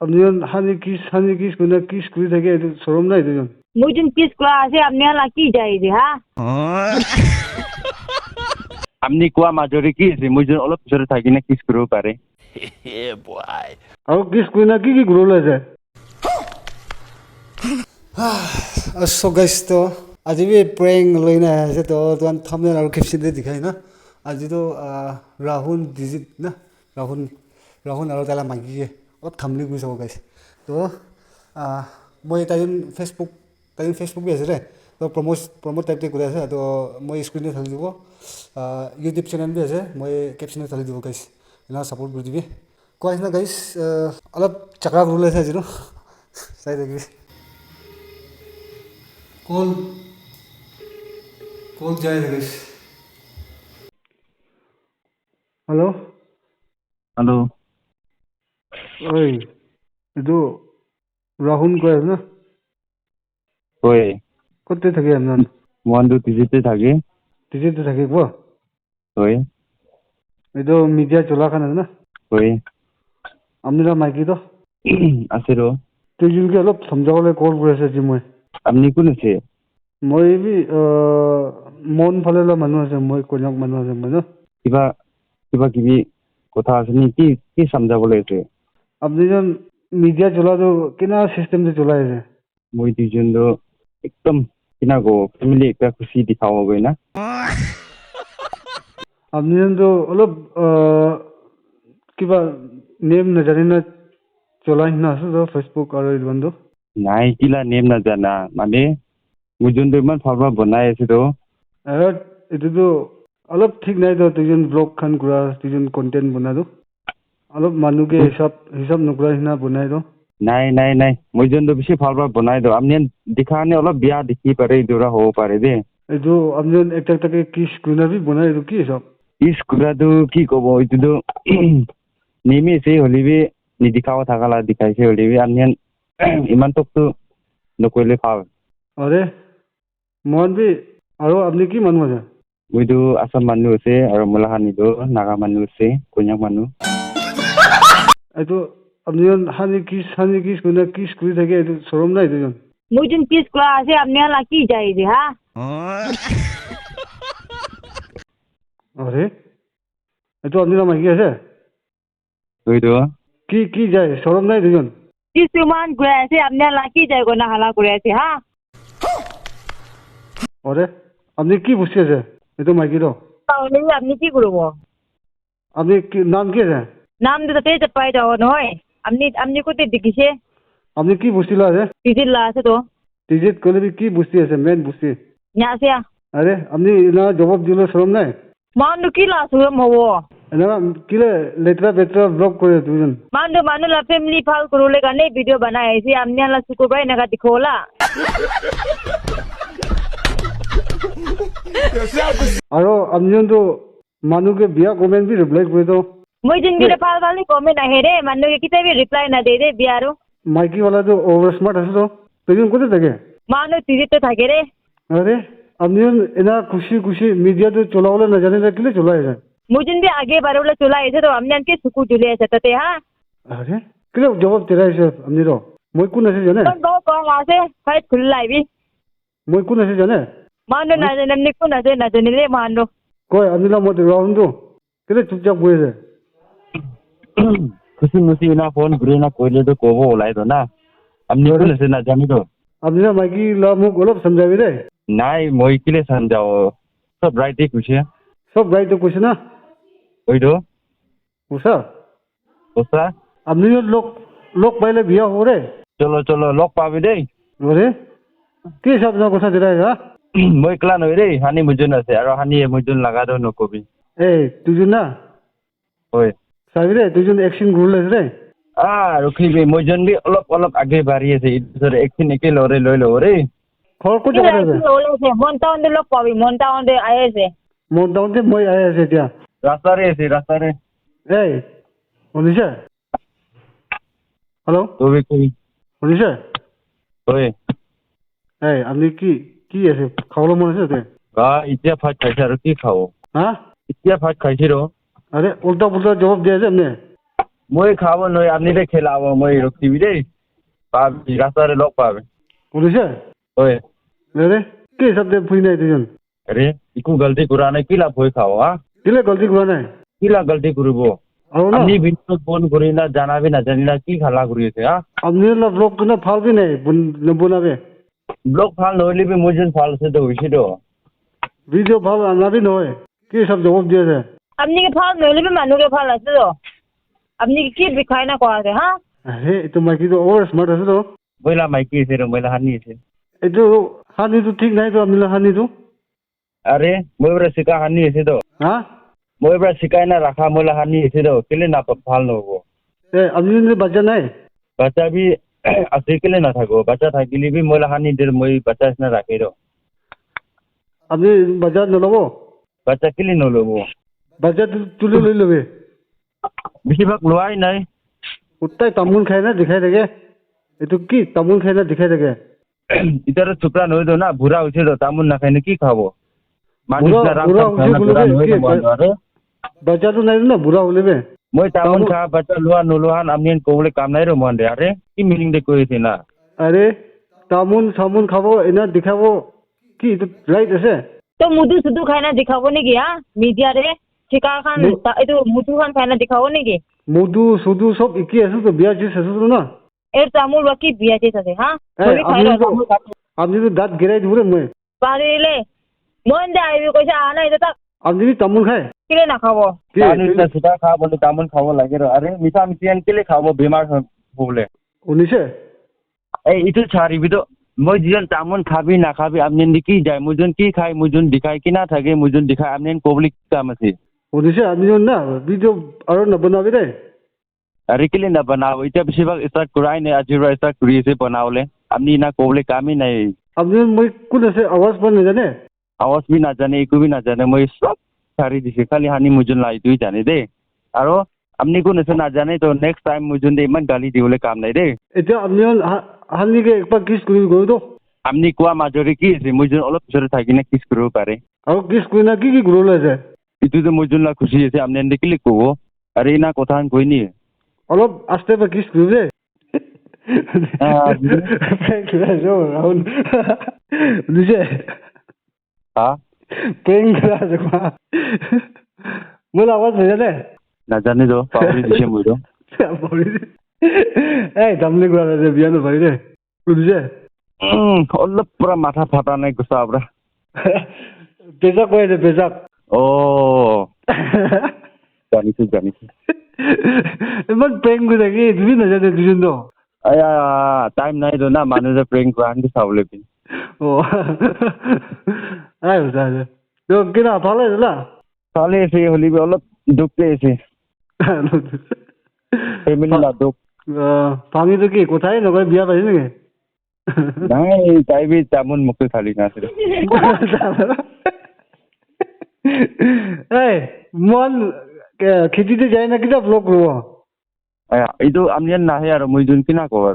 আপনি হানি কিস কোনা কিস করি থাকে শরম নাই দুজন মুইজন কিস করা আছে আপনি আলা কি যাই যে হ্যাঁ আপনি কোৱা মাজৰে কি আছে মই যেন অলপ পিছতে থাকি না কিছ কৰিব পাৰে আৰু কিস করি না কি গ্রো লাগে So guys to আজি भी prank लैना है तो तुम थंबनेल और कैप्शन दे दिखाई ना आज तो राहुल डिजिट ना राहुल और ताला मागी है और थंबनेल भी सब guys तो मैं फेसबुक भी है तो प्रमोट टाइप के कुछ है तो मैं स्क्रीन में थाली दो यूट्यूब चैनल भी है मैं कैप्शन में थाली दो guys ना सपोर्ट कर दी कोई ना guys अलग चक्रा ग्रुल है जी नो सही देखिए कॉल जाएगा guys हेलो हेलो ओए ಇದು ರಾಹುಲ್ কয় না হয় কত থাকে আপনার মন্ডু টিজিতে থাকে টিজিতে থাকে কো হয় ಇದು মিডিয়া চলাখানা না হয় আপনারা মাইকি তো আছে ৰ তুইজনকে অলপ সমজাবলৈ কল কৰি আছে যে মই আপনি কোন আছে মই বি মন ফালে মানুহ আছে মই কন্যাক মানুহ আছে মই কিবা কিবা কিবি কথা আছে নি কি সমজাবলৈ আছে আপনি যেন মিডিয়া চলাটো কিনা সিস্টেম से চলাই আছে মই দুজন একদম কিনা গো ফ্যামিলি একটা খুশি দেখাও গই না আপনি যেন তো অলপ কিবা নেম নাজানি না চলাই না আছে তো ফেসবুক আৰু এই বন্ধু নাই কিলা নেম না জানা মানে মই যোনটো ইমান ভালবা বনাই আছে তো এইটোতো অলপ ঠিক নাই তো দুজন ব্লগ খান কৰা দুজন কন্টেন্ট বনাটো অলপ মানুহকে হিসাব নকৰা হিনা বনাই তো নাই মই যোনটো বেছি ভালবা বনাই তো আপনি দেখানে অলপ বিয়া দেখি পাৰে দৰা হ'ব পাৰে দে এইটো আপনি একটা কিস কুনা भी বনাই এইটো কি সব ইস কুৰাটো কি কব এইটো নিমিছে হলিবি নিদিখাও থাকালা দেখাইছে হলিবি আপনি ইমান তকটো নকৰিলে ভাল আৰে মন বি আৰু আপনি কি মানুহ আছে মইতো আসাম মানুহ আছে আৰু মলাহানিতো নাগা মানুহ আছে কন্যাক মানুহ এইটো আপনি হানি কিস কোনা কিস করি থাকে এইটো শরম নাই দুজন মুইজন কিস করা আছে আপনি আলা কি যাই যে হ্যাঁ আরে এইটো আপনারা মাইকি আছে ওইতো কি যায় শরম নাই দুজন কিছুমান করে আছে আপনি আলা কি যাই গো না হালা করে আছে হ্যাঁ আরে আপনি কি বুঝতে আছে এইটো মাইকি তো তাহলে আপনি কি করব আপনি নাম কি আছে নাম দিতে পাই যাও নহয় আপনি কোথায় দেখিছে আপনি কি বুঝছিল আছে টিজিল আছে তো টিজিত কলে কি বুঝতে আছে মেন বুঝতে আছে আরে আপনি না জবাব দিলে শরম নাই মানু কি লাস হব না কিলে লেটরা ব্লগ করে দুজন মানু লা ফ্যামিলি ফাল করলে কানে ভিডিও বানাই আছে আপনি আলা শুকুরবাই নাগা দিখোলা আৰু আপনি তো মানুহকে বিয়া কমেন্ট भी रिप्लाई করে দাও মই जिन भी फाल फाल कमेंट आहे रे মানু के किते भी रिप्लाई ना दे बियारो মাইকি वाला তো ওভার স্মার্ট আছে তো তুই কোথায় থাকে মানু টিজিতে থাকে রে আরে আপনি এনা খুশি মিডিয়া তো চলাবলে না জানে কিলে চলাই যায় মই जिन भी आगे बारवला चला আছে তো আপনি আনকে সুকু জুলে আছে তাতে হ্যাঁ আরে কিলে জবাব তেরা আছে আপনি তো মই কোন আছে জানে কম আছে ফাইট খুললাইবি মই কোন আছে জানে মানু না জানে নি কোন আছে না জানে রে মানু কই আপনি না মত রাউন্ড তো কিলে চুপচাপ বসে আছে খুশি মুসি না ফোন ঘুরে না কইলে তো কব ওলাই তো না আপনি কোন আছে না জানি তো আপনি না মাইকি লা মোক অলপ সমঝাবি রে নাই মই কিলে সমঝাও সব রাইটে কুছে সব গাই তো কইছে না ওইতো বুঝা ওসা আপনি লোক পাইলে বিয়া হব রে চলো লগ পাবি দেই আরে কি সব না কথা দিলাই হা মই ক্লা নই রে হানি মুজন আছে আৰু হানি মুজন লাগা দো নকবি এই দুজন না হয় চাবি রে দুজন একশন ঘুরলে রে ৰখিবি মুজন বি অলপ আগে বাঢ়ি আছে ইদৰে একদিন একে লৰে লৈ ল ৰে খৰ ক'ত যাব রে মন টাউন লগ পাবি মন টাউন আই আছে মন টাউনতে মই আই আছে এতিয়া ৰাস্তাৰে এই শুনিছে হেল্ল' তবে কই শুনিছে হয় এই আপনি কি আছে খাবলৈ মন আছে তে এতিয়া ভাত খাইছে আৰু কি খাও হা এতিয়া ভাত খাইছে ৰ আরে উল্টা পুল্টা জবাব দিয়ে আছে আপনি মই খাব নয় আপনি দে খেলাবো মই রক্তিবি দে পাবি রাস্তারে লোক পাবে শুনিছে ওই রে কি হিচাপ দে ফুৰি নাই দুজন আৰে ইকু গলতি কৰা নাই কি লাভ হয়ে খাও হা কেলে গলতি কৰা নাই কি লাভ গলতি কৰব আৰু না আপনি ভিডিও ফোন করি না জানাবি না জানি না কি খালা করিয়েছে হা আপনি ব্লগ কোনে ভাল বি নাই নবনাবে ব্লগ ভাল নহলে বি মই যেন ভাল আছে তো হইছে তো ভিডিঅ' ভাল আনাবি নহয় কি হিচাপ জবাব দি আছে আপনি কি ভাল নহলে মানুষকে ভাল আছে তো আপনি কি বিষয় না করা হা হে এইটো মাইকীটো অভাৰ স্মাৰ্ট আছে তো মহিলা মাইকি আছে রে মহিলা হানি আছে এইটো হানিটো ঠিক নাই তো আপনি হানিটো আরে মই এবারে শিকা হানি আছে তো হা মই এবারে শিকাই না রাখা মহিলা হানি আছে তো কেলে না ভাল নহব আপনি বাচ্চা নাই বাচ্চা বি আছে কেলে না থাকো বাচ্চা থাকিলে বি মহিলা হানি দে মই বাচ্চা না রাখে তো আপনি বাচ্চা নল'ব বাচ্চা কেলে নলব বাচ্চা তুলি লৈ ল'বে বেশিরভাগ লোৱাই নাই গোটাই তামোল খাই না দেখাই থাকে এইটো কি তামোল খাই না দেখাই থাকে ইতার ছোকরা নয় তো না বুড়া হয়েছে তো তামুল না খাইলে কি খাবো বাচ্চাটো নাই না বুঢ়া হলে মই তামুল খা বাচ্চা লোৱা নোলোৱান আমি ক'বলৈ কাম নাই ৰ মন দে আৰে কি মিনিং দে কৈছে না আৰে তামোল চামোল খাব এনে দেখাব কি এইটো ৰাইট আছে তো মুদু সুদু খাই না দেখাব নেকি হা মিডিয়া রে ঠিকা খান এইটো মুদু খান খাই না দেখাব নেকি মধু চধু চব একেই আছে তো বিয়া চিজ আছে তো না এর তামোল বাকি বিয়া চিজ আছে হা আপনিতো দাঁত গেৰাই দিব ৰে মই পাৰিলে মই দে আহিবি কৈছে আহা নাই তাক আপনি তামোল খায় কেলে নাখাব সুধা খা বলে তামোল খাব লাগে ৰ আৰে মিঠা মিঠি আন কেলে খাব বেমাৰ হবলে শুনিছে এই ইটো ছাড়িবি তো মই যিজন তামোল খাবি নাখাবি আপনি কি যায় মুজন কি খাই মুজন দেখাই কি না থাকে মুজন দেখাই আপনি ক'বলৈ কি কাম আছে শুনিছে আপনি না ভিডিঅ' আৰু নবনাবি দেই আৰে কেলে না বানাবো এটা বেশিৰভাগ স্টাৰ্ট কৰাই নাই আজিৰ পৰা স্টাৰ্ট কৰি আছে বনাবলে আপনি না ক'বলৈ কামেই নাই আপনি মই কোন আছে আৱাজ পোৱা নাজানে আৱাজ বি নাজানে একো বি নাজানে মই সব ছাড়ি দিছে খালি হানি মুজন লাই তুই জানে দেই আৰু আপনি কোন আছে নাজানে তো নেক্সট টাইম মুজন দে ইমান গালি দিবলৈ কাম নাই দেই এতিয়া আপনি হানিকে একবাৰ কিছ কৰি গৈ তো আপনি কোৱা মাজৰে কি আছে মুজন অলপ পিছতে থাকি না কিছ কৰিব পাৰে আৰু কিছ কৰি না কি কৰিব আছে ইটো যে মুজন লা খুশি আছে আপনি দেখিলে ক'ব আরে না কথা কৈ নি অলপ আস্তে বা কিছ কৰিব দে ৰাহুল বুজিছে হা প্ৰেং কৰা আছে মোৰ আৱাজ নাজানে নাজানে তো পাহৰি দিছে মই তো এই তামলি কৰা যে বিয়া নপাৰি দে বুজিছে অলপ পুৰা মাথা ফাটা নাই গুচা পৰা পেজাক কৈ আছে পেজাক জানিছো জানিছো ইমান প্ৰেং কৰি থাকি তুমি নাজানে দুজন ন টাইম নাই তো না মানুহ যে প্ৰেং কৰা আনকি চাবলৈ পিন কিনা ভালে আছে না ভালে আছে হলিবি অলপ দুখতে আছে ফেমিলি না দুখ ফামিটো কি কোথায় নকয় বিয়া পাইছে নেকি নাই তাই বি তামোল মুখে খালি না আছে এই মন খেতিতে যায় না কিটা ব্লগ কৰিব এইটো আমি নাহে আৰু মই যোন কিনা কওঁ আৰু